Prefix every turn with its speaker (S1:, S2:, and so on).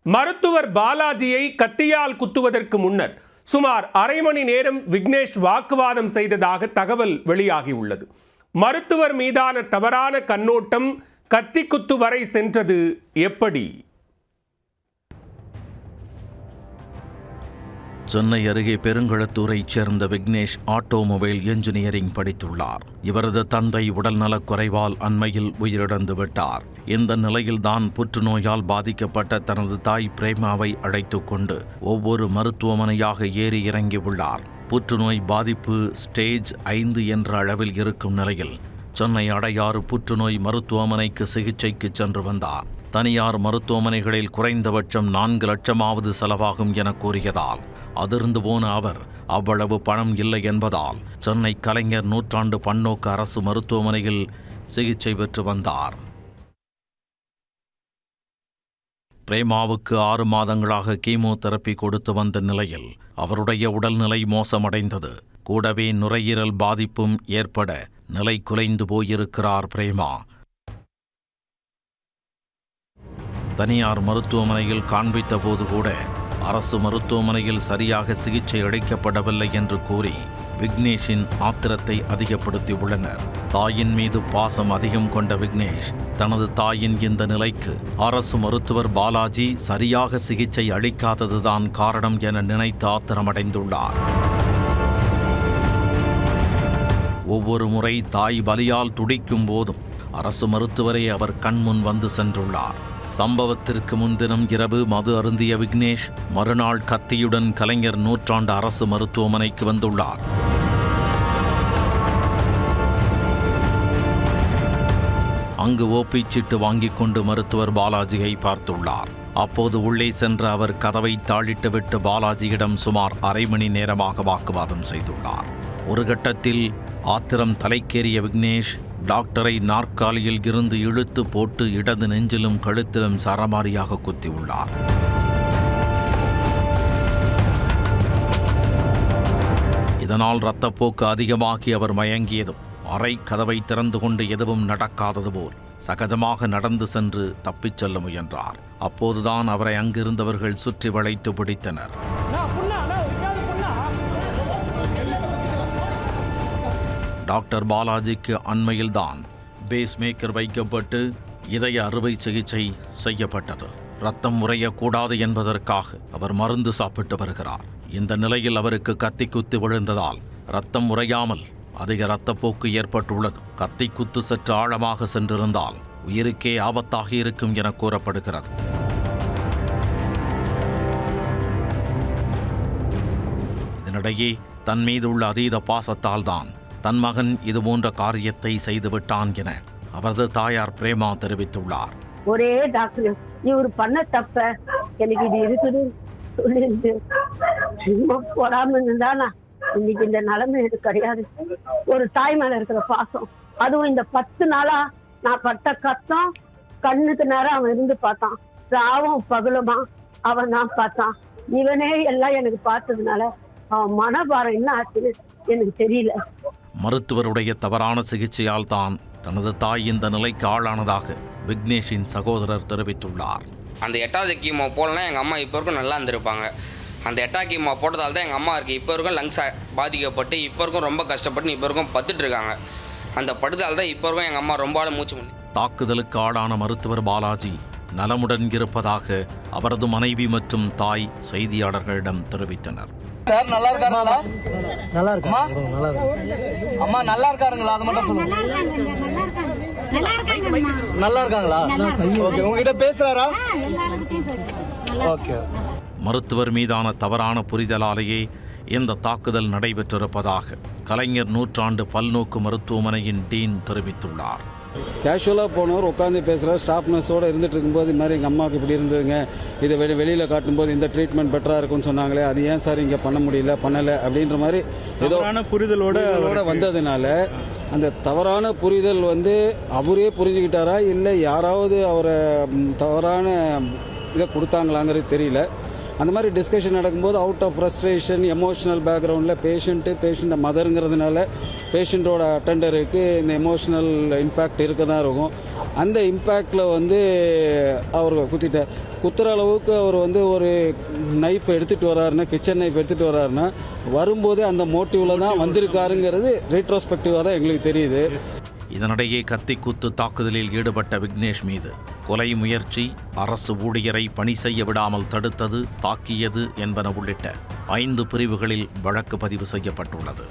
S1: மருத்துவர் பாலாஜியை கத்தியால் குத்துவதற்கு முன்னர் சுமார் அரை மணி நேரம் விக்னேஷ் வாக்குவாதம் செய்ததாக தகவல் வெளியாகியுள்ளது. மருத்துவர் மீதான தவறான கண்ணோட்டம் கத்தி குத்து வரை சென்றது எப்படி?
S2: சென்னை அருகே பெருங்களத்தூரைச் சேர்ந்த விக்னேஷ் ஆட்டோமொபைல் என்ஜினியரிங் படித்துள்ளார். இவரது தந்தை உடல்நலக் குறைவால் அண்மையில் உயிரிழந்து விட்டார். இந்த நிலையில்தான் புற்றுநோயால் பாதிக்கப்பட்ட தனது தாய் பிரேமாவை அழைத்துக் கொண்டு ஒவ்வொரு மருத்துவமனையாக ஏறி இறங்கியுள்ளார். புற்றுநோய் பாதிப்பு ஸ்டேஜ் 5 என்ற அளவில் இருக்கும் நிலையில் சென்னை அடையாறு புற்றுநோய் மருத்துவமனைக்கு சிகிச்சைக்கு சென்று வந்தார். தனியார் மருத்துவமனைகளில் குறைந்தபட்சம் 4 லட்சமாவது செலவாகும் என கூறியதால் அதிர்ந்து போன அவர் அவ்வளவு பணம் இல்லை என்பதால் சென்னை கலைஞர் நூற்றாண்டு பன்னோக்கு அரசு மருத்துவமனையில் சிகிச்சை பெற்று வந்தார். பிரேமாவுக்கு 6 மாதங்களாக கீமோதெரப்பி கொடுத்து வந்த நிலையில் அவருடைய உடல்நிலை மோசமடைந்தது. கூடவே நுரையீரல் பாதிப்பும் ஏற்பட நிலை குலைந்து போயிருக்கிறார் பிரேமா. தனியார் மருத்துவமனையில் காண்பித்த போது கூட அரசு மருத்துவமனையில் சரியாக சிகிச்சை அளிக்கப்படவில்லை என்று கூறி விக்னேஷின் ஆத்திரத்தை அதிகப்படுத்தியுள்ளனர். தாயின் மீது பாசம் அதிகம் கொண்ட விக்னேஷ் தனது தாயின் இந்த நிலைக்கு அரசு மருத்துவர் பாலாஜி சரியாக சிகிச்சை அளிக்காததுதான் காரணம் என நினைத்து ஆத்திரமடைந்துள்ளார். ஒவ்வொரு முறை தாய் வலியால் துடிக்கும் போதும் அரசு மருத்துவரை அவர் கண்முன் வந்து சென்றுள்ளார். சம்பவத்திற்கு முன்தினம் இரவு மது அருந்திய விக்னேஷ் மறுநாள் கத்தியுடன் கலைஞர் நூற்றாண்டு அரசு மருத்துவமனைக்கு வந்துள்ளார். அங்கு ஓபி சீட்டு வாங்கிக் கொண்டு மருத்துவர் பாலாஜியை பார்த்துள்ளார். அப்போது உள்ளே சென்ற அவர் கதவை தாளிட்டுவிட்டு பாலாஜியிடம் சுமார் அரை மணி நேரமாக வாக்குவாதம் செய்துள்ளார். ஒரு கட்டத்தில் ஆத்திரம் தலைக்கேறிய விக்னேஷ் டாக்டரை நாற்காலியில் இருந்து இழுத்து போட்டு இடது நெஞ்சிலும் கழுத்திலும் சரமாரியாக குத்தியுள்ளார். இதனால் இரத்தப்போக்கு அதிகமாகி அவர் மயங்கியதும் அறை கதவை திறந்து கொண்டு எதுவும் நடக்காதது போல் சகஜமாக நடந்து சென்று தப்பிச் செல்ல முயன்றார். அப்போதுதான் அவரை அங்கிருந்தவர்கள் சுற்றி வளைத்து பிடித்தனர். டாக்டர் பாலாஜிக்கு அண்மையில்தான் பேஸ்மேக்கர் வைக்கப்பட்டு இதய அறுவை சிகிச்சை செய்யப்பட்டது. இரத்தம் உறையக்கூடாது என்பதற்காக அவர் மருந்து சாப்பிட்டு வருகிறார். இந்த நிலையில் அவருக்கு கத்தி குத்து விழுந்ததால் இரத்தம் உறையாமல் அதிக இரத்தப்போக்கு ஏற்பட்டுள்ளது. கத்தி குத்து சற்று ஆழமாக சென்றிருந்தால் உயிருக்கே ஆபத்தாக இருக்கும் என கூறப்படுகிறது. இதனிடையே தன் மீது உள்ள அதீத பாசத்தால் தான் தன் மகன் இதுபோன்ற காரியத்தை செய்துவிட்டான் என அவரது தாயார் பிரேமா தெரிவித்துள்ளார்.
S3: ஒரே டாக்டர் இவர் பண்ண தப்ப எனக்கு இது இருக்குது சொல்லிருந்து போடாம இருந்தானா இன்னைக்கு இந்த நிலைமை எனக்கு கிடையாது. ஒரு தாய் மேல இருக்கிற பாசம், அதுவும் இந்த 10 நாளா நான் பட்ட கஷ்டம் கண்ணுக்கு நேரம் அவன் இருந்து பார்த்தான். ராவும் பகலுமா அவன் நான் பார்த்தான். இவனே எல்லாம் எனக்கு பார்த்ததுனால அவன் மனபாரம் என்ன ஆச்சுன்னு எனக்கு தெரியல.
S2: மருத்துவருடைய தவறான சிகிச்சையால் தான் தனது தாய் இந்த நிலைக்கு ஆளானதாக விக்னேஷின் சகோதரர் தெரிவித்துள்ளார்.
S4: அந்த 8வது கீமோ போடலாம் எங்கள் அம்மா இப்போ வரைக்கும் நல்லா இருந்திருப்பாங்க. அந்த 8வது கீமோ போட்டதால் தான் எங்கள் அம்மா இருக்குது இப்போ வரைக்கும் லங்ஸ் பாதிக்கப்பட்டு இப்போ வரைக்கும் ரொம்ப கஷ்டப்பட்டு இப்போ வரைக்கும் பத்துட்டு இருக்காங்க. அந்த படுதால் தான் இப்போ வரைக்கும் எங்கள் அம்மா ரொம்ப மூச்சு முடி.
S2: தாக்குதலுக்கு ஆளான மருத்துவர் பாலாஜி நலமுடன் இருப்பதாக அவரது மனைவி மற்றும் தாய் செய்தியாளர்களிடம் தெரிவித்தனர்.
S5: சார் நல்லா இருக்காருங்களா? நல்லா இருக்குமா? அம்மா நல்லா இருக்காருங்களா? அது மட்டும் சொல்லுங்க. நல்லா இருக்காங்களா? ஓகே, உங்ககிட்ட பேசுறாரா? ஓகே.
S2: மருத்துவர் மீதான தவறான புரிதலாலேயே இந்த தாக்குதல் நடைபெற்றிருப்பதாக கலைஞர் நூற்றாண்டு பல்நோக்கு மருத்துவமனையின் டீன் தெரிவித்துள்ளார்.
S6: கேஷுவலாக போனவர் உட்காந்து பேசுகிறார். ஸ்டாஃப் நர்ஸோடு இருந்துட்டு இருக்கும்போது இந்த மாதிரி எங்கள் அம்மாவுக்கு இப்படி இருந்ததுங்க, இதை வெளியில் காட்டும்போது இந்த ட்ரீட்மெண்ட் பெட்டராக இருக்கும்னு சொன்னாங்களே, அது ஏன் சார் இங்கே பண்ண முடியல பண்ணலை அப்படின்ற மாதிரி ஏதோ புரிதலோடு வந்ததுனால அந்த தவறான புரிதல் அவரே புரிஞ்சுக்கிட்டாரா இல்லை யாராவது அவரை தவறான இதை கொடுத்தாங்களாங்கிறது தெரியல. அந்த மாதிரி டிஸ்கஷன் நடக்கும்போது அவுட் ஆஃப் ஃப்ரஸ்ட்ரேஷன் எமோஷனல் பேக்ரவுண்டில் பேஷண்ட்டை மதருங்கிறதுனால பேஷண்ட்டோட அட்டெண்டருக்கு இந்த எமோஷனல் இம்பேக்ட் இருக்க தான் இருக்கும். அந்த இம்பேக்டில் வந்து அவர் குத்திட்டார். குத்துற அளவுக்கு அவர் வந்து ஒரு நைஃப் எடுத்துகிட்டு வர்றாருன்னா, கிச்சன் நைஃப் எடுத்துகிட்டு வர்றாருன்னா வரும்போதே அந்த மோட்டிவில் தான் வந்திருக்காருங்கிறது ரீட்ரோஸ்பெக்டிவாக தான் எங்களுக்கு தெரியுது.
S2: இதனிடையே கத்திக்குத்து தாக்குதலில் ஈடுபட்ட விக்னேஷ் மீது கொலை முயற்சி, அரசு ஊழியரை பணி செய்ய விடாமல் தடுத்தது, தாக்கியது என்பன உள்ளிட்ட 5 பிரிவுகளில் வழக்கு பதிவு செய்யப்பட்டுள்ளது.